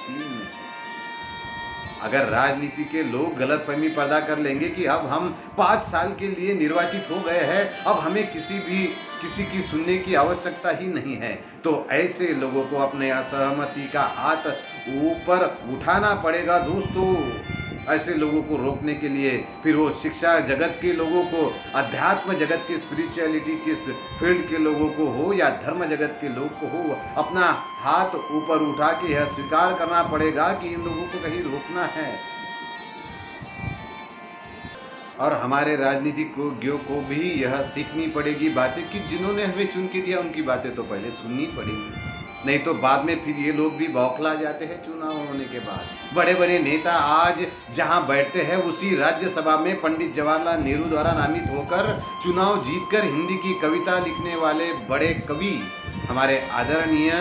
ही नहीं। अगर राजनीति के लोग गलतफहमी पैदा कर लेंगे कि अब हम 5 साल के लिए निर्वाचित हो गए हैं, अब हमें किसी की सुनने की आवश्यकता ही नहीं है, तो ऐसे लोगों को अपने असहमति का हाथ ऊपर उठाना पड़ेगा दोस्तों। ऐसे लोगों को रोकने के लिए फिर वो शिक्षा जगत के लोगों को, अध्यात्म जगत के, स्पिरिचुअलिटी के फील्ड के लोगों को हो या धर्म जगत के लोग को हो, अपना हाथ ऊपर उठा के यह स्वीकार करना पड़ेगा कि इन लोगों को कहीं रोकना है। और हमारे राजनीतिज्ञों को भी यह सीखनी पड़ेगी बातें कि जिन्होंने हमें चुन के दिया उनकी बातें तो पहले सुननी पड़ेगी, नहीं तो बाद में फिर ये लोग भी बौखला जाते हैं चुनाव होने के बाद। बड़े बड़े नेता आज जहां बैठते हैं उसी राज्यसभा में पंडित जवाहरलाल नेहरू द्वारा नामित होकर चुनाव जीतकर हिंदी की कविता लिखने वाले बड़े कवि हमारे आदरणीय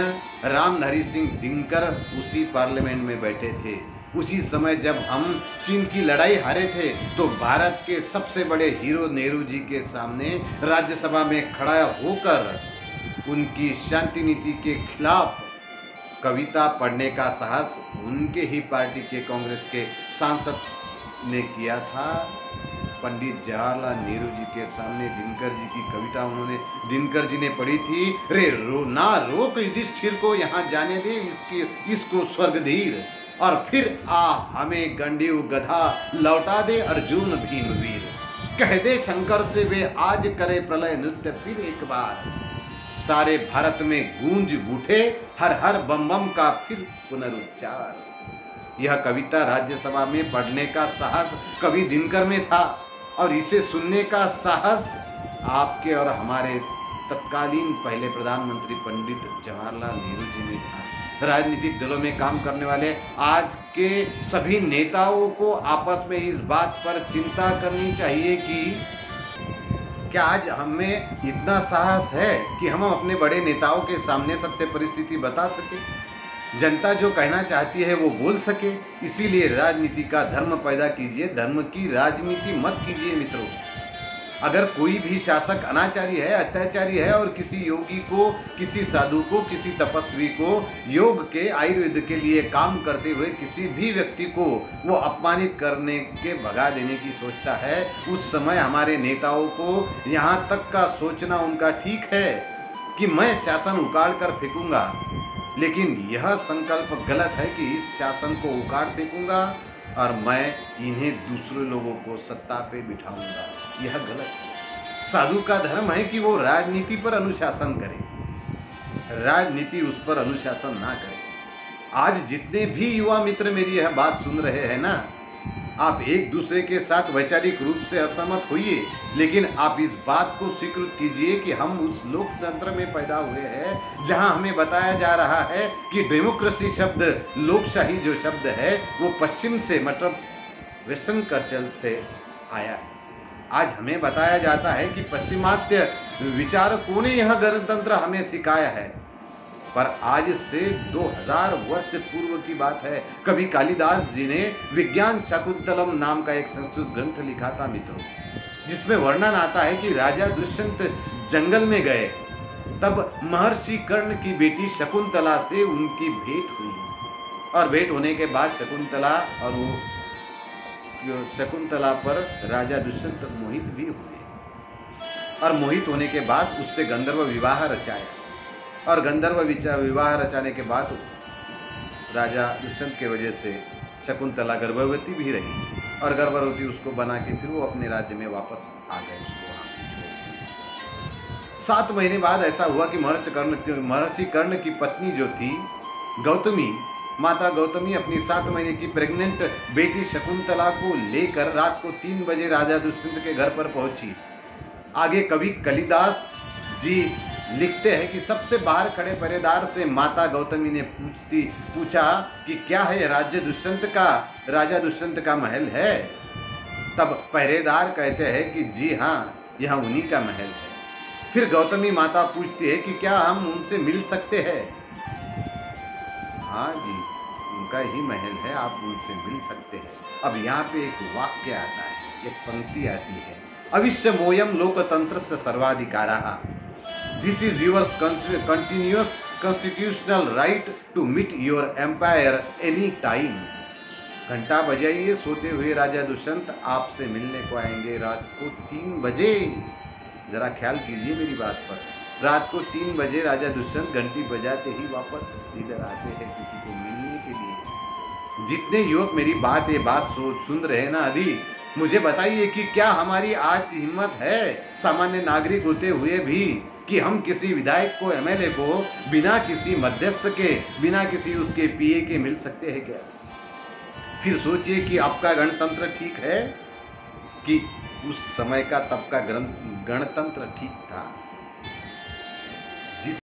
रामधारी सिंह दिनकर उसी पार्लियामेंट में बैठे थे। उसी समय जब हम चीन की लड़ाई हारे थे तो भारत के सबसे बड़े हीरो नेहरू जी के सामने राज्यसभा में खड़ा होकर उनकी शांति नीति के खिलाफ कविता पढ़ने का साहस उनके ही पार्टी के कांग्रेस के सांसद ने किया था। पंडित जवाहरलाल नेहरू जी के सामने दिनकर जी की कविता उन्होंने, दिनकर जी ने पढ़ी थी, रे ना रोक युधिष्ठिर को यहाँ जाने दे, इसको स्वर्गधीर, और फिर हमें गंडीव गधा लौटा दे अर्जुन भीम वीर, कह दे शंकर से वे आज करे प्रलय नृत्य फिर एक बार, सारे भारत में गूंज उठे हर हर बम बम का फिर पुनरुच्चार। यह कविता राज्यसभा में पढ़ने का साहस कवि दिनकर में था और इसे सुनने का साहस आपके और हमारे तत्कालीन पहले प्रधानमंत्री पंडित जवाहरलाल नेहरू जी में था। राजनीतिक दलों में काम करने वाले आज के सभी नेताओं को आपस में इस बात पर चिंता करनी चाहिए कि क्या आज हमें इतना साहस है कि हम अपने बड़े नेताओं के सामने सत्य परिस्थिति बता सके, जनता जो कहना चाहती है वो बोल सके। इसीलिए राजनीति का धर्म पैदा कीजिए, धर्म की राजनीति मत कीजिए मित्रों। अगर कोई भी शासक अनाचारी है, अत्याचारी है और किसी योगी को, किसी साधु को, किसी तपस्वी को योग के, आयुर्वेद के लिए काम करते हुए किसी भी व्यक्ति को वो अपमानित करने के भगा देने की सोचता है, उस समय हमारे नेताओं को यहाँ तक का सोचना उनका ठीक है कि मैं शासन उखाड़ कर फेंकूंगा, लेकिन यह संकल्प गलत है कि इस शासन को उखाड़ फेंकूंगा और मैं इन्हें दूसरे लोगों को सत्ता पे बिठाऊंगा। यह गलत है। साधु का धर्म है कि वो राजनीति पर अनुशासन करे, राजनीति उस पर अनुशासन ना करे। आज जितने भी युवा मित्र मेरी यह बात सुन रहे हैं ना, आप एक दूसरे के साथ वैचारिक रूप से असहमत होइए, लेकिन आप इस बात को स्वीकृत कीजिए कि हम उस लोकतंत्र में पैदा हुए हैं जहां हमें बताया जा रहा है कि डेमोक्रेसी शब्द, लोकशाही जो शब्द है वो पश्चिम से, मतलब वेस्टर्न कल्चर से आया है। आज हमें बताया जाता है कि पश्चिमात्य विचारकों ने यह गणतंत्र हमें सिखाया है, पर आज से 2000 वर्ष पूर्व की बात है। कभी कालिदास जी ने विज्ञान शाकुंतलम नाम का एक संस्कृत ग्रंथ लिखा था मित्रों, जिसमें वर्णन आता है कि राजा दुष्यंत जंगल में गए, तब महर्षि कर्ण की बेटी शकुंतला से उनकी भेंट हुई, और भेंट होने के बाद शकुंतला पर राजा दुष्यंत मोहित भी हुए, और मोहित होने के बाद उससे गंधर्व विवाह रचाया, और गंधर्व विवाह रचाने के बाद राजा दुष्यंत के वजह से शकुंतला गर्भवती भी रही, और गर्भवती उसको बना के फिर वो अपने राज्य में वापस आ गए, उसको वहां छोड़। 7 महीने बाद ऐसा हुआ कि महर्षि कर्ण की पत्नी जो थी गौतमी, माता गौतमी अपनी 7 महीने की प्रेग्नेंट बेटी शकुंतला को लेकर रात को 3 बजे राजा दुष्यंत के घर पर पहुंची। आगे कवि कालिदास जी लिखते हैं कि सबसे बाहर खड़े पहरेदार से माता गौतमी ने पूछा कि क्या है, राजा दुष्यंत का महल है? तब पहरेदार कहते हैं कि जी हाँ, यह उन्हीं का महल है। फिर गौतमी माता पूछती है कि क्या हम उनसे मिल सकते हैं? हाँ जी, उनका ही महल है, आप उनसे मिल सकते हैं। अब यहाँ पे एक वाक्य आता है, एक पंक्ति आती है, अविश्य मोयम लोकतंत्र से सर्वाधिकारा, this is yours continuous constitutional right to meet your empire any time. घंटा बजाइए, सोते हुए राजा दुष्यंत आपसे मिलने को आएंगे रात को 3 बजे। जरा ख्याल कीजिए मेरी बात पर। रात को 3 बजे राजा दुष्यंत घंटी बजाते ही वापस इधर आते हैं किसी को मिलने के लिए। जितने युवक मेरी बात सुन रहे हैं ना अभी, मुझे बताइए कि क्या हमारी आज हिम्मत है सामान्य नागरिक होते हुए भी कि हम किसी विधायक को, एमएलए को बिना किसी मध्यस्थ के, बिना किसी उसके पीए के मिल सकते हैं क्या? फिर सोचिए कि आपका गणतंत्र ठीक है कि उस समय का तब का गणतंत्र ठीक था।